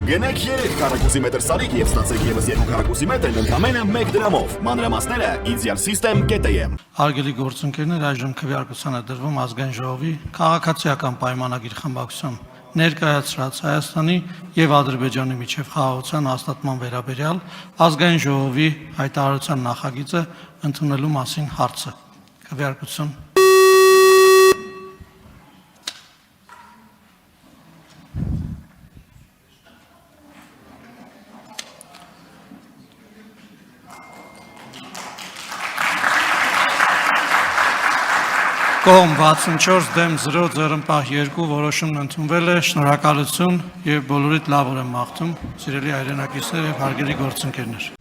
Գնեք 3 քառակուսի մետր սարիկ եւ ստացեք եւս 2 քառակուսի մետր ընդամենը 1 դրամով։ Մանրամասները idealsystem.am։ Հարգելի գործընկերներ, այժմ քվեարկության է դրվում ազգային ժողովի քաղաքացիական պայմանագիր խմբակցության ներկայացրած Հայաստանի եւ Ադրբեջանի միջև խաղաղության հաստատման վերաբերյալ ազգային ժողովի հայտարարության նախագիծը ընդունելու մասին հարցը։ Քվեարկություն։ Կողմ 64 դեմ 0 ձեռնպահ 2 որոշումն ընդունվել է, շնորհակալություն եւ բոլորիդ լավ օր եմ մաղթում, սիրելի հայրենակիցներ եւ հարգելի գործընկերներ։